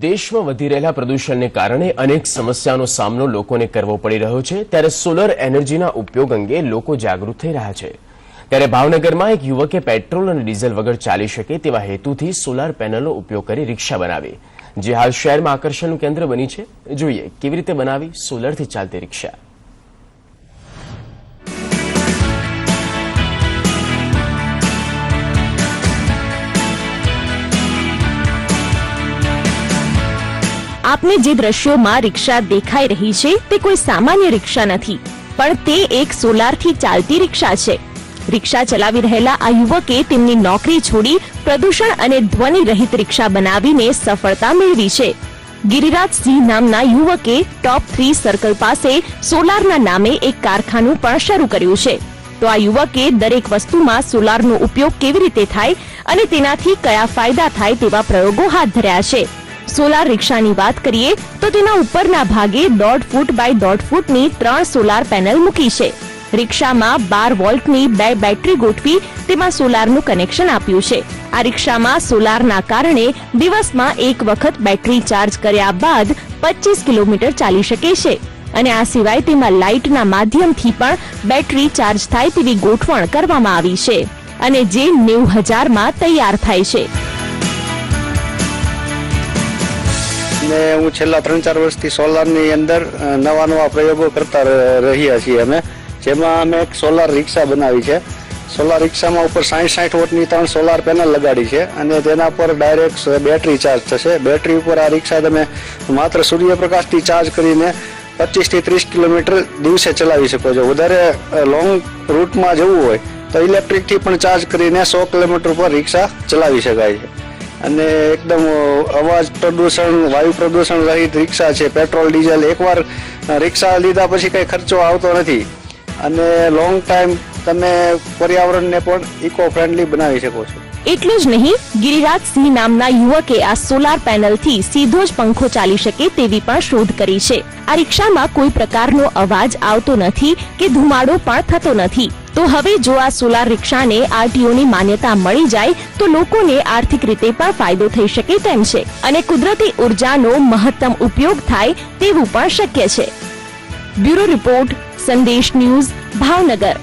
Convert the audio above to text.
દેશમાં વધી રહેલા પ્રદૂષણને કારણે અનેક સમસ્યાનો સામનો લોકોને કરવો પડી રહ્યો છે, ત્યારે સોલર એનર્જીના ઉપયોગ અંગે લોકો જાગૃત થઈ રહ્યા છે। ત્યારે ભાવનગરમાં એક યુવકે પેટ્રોલ અને ડીઝલ વગર ચાલી શકે તેવા હેતુથી સોલાર પેનલનો ઉપયોગ કરી રિક્ષા બનાવી, જે હાલ શહેરમાં આકર્ષણનું કેન્દ્ર બની છે। જોઈએ કેવી રીતે બનાવી સોલરથી ચાલતી રિક્ષા। आपने जे दृश्यों रिक्शा देखाई रही है ते कोई सामान्य रिक्शा नहीं, पण ते एक सोलार थी चालती रिक्शा है। रिक्शा चलावी रहेला आ युवके तेमनी नौकरी छोड़ी प्रदूषण अने ध्वनि रहित रिक्शा बनावीने सफलता मेळवी छे। गिरिराज सिंह नामना युवके टॉप 3 सर्कल पासे सोलारना नामे एक कारखानु पण शरू कर्युं छे। तो आ युवके दरेक वस्तुमां सोलारनो उपयोग केवी रीते थाय अने तेनाथी कया फायदा थाय तेवा प्रयोगो हाथ धर्या छे। सोलार रिक्शानी बात करिए तो तेना उपरना भागे 1.5 फूट बाय 1.5 फूटनी 3 सोलार पेनल मूकी छे। रिक्शामां 12 वोल्टनी 2 बेटरी गोठवी तेमां सोलारनुं कनेक्शन आप्युं छे। आ रिक्शामां सोलारना कारणे दिवसमां एक वखत बेटरी चार्ज कर्या बाद 25 किलोमीटर चाली शके छे अने आ सिवाय तेमां लाइटना माध्यमथी पण बेटरी चार्ज थाय तेवी गोठवण करवामां आवी छे अने जे 90,000 मां तैयार थाय छे। हूँ छेल्ला 3-4 वर्षथी सोलारनी अंदर नवा नवा प्रयोगों करता रह्या छीए। अमे जेमां अमे एक सोलार रिक्शा बनावी छे। सोलार रिक्शामां उपर 60 वोल्टनी 3 सोलार पेनल लगाड़ी छे अने तेना पर डायरेक्ट बेटरी चार्ज थशे। बेटरी उपर आ रिक्शा तमे मात्र सूर्यप्रकाशथी चार्ज करीने 25 થી 30 किलोमीटर दिवसे चलावी शको छो। वधारे लॉन्ग रूटमां जवुं होय तो इलेक्ट्रिकथी पण चार्ज करीने 100 किलोमीटर पर रिक्शा चलावी शकाय छे અને એકદમ અવાજ પ્રદૂષણ વાયુ પ્રદૂષણ રહિત રિક્ષા છે। પેટ્રોલ ડીઝલ એકવાર રિક્ષા લીધા પછી કઈ ખર્ચો આવતો નથી અને લોંગ ટાઈમ તમે પર્યાવરણને પણ ઇકો ફ્રેન્ડલી બનાવી શકો છો। એટલું જ નહીં, ગિરિરાજ સિંહ નામના યુવકે આ સોલાર પેનલથી સીધો જ પંખો ચાલી શકે તેવી પણ શોધ કરી છે। આ રિક્ષામાં કોઈ પ્રકારનો અવાજ આવતો નથી કે ધુમાડો પણ થતો નથી। तो हवे जो आ सोलार रिक्शा ने आरटीओ ની मान्यता मळी जाय तो लोकोने आर्थिक रीते पण फायदो थई शके तेम छे अने कुदरती ऊर्जानो महत्तम उपयोग थाय तेवुं पण शक्य छे। ब्यूरो रिपोर्ट, संदेश न्यूज, भावनगर।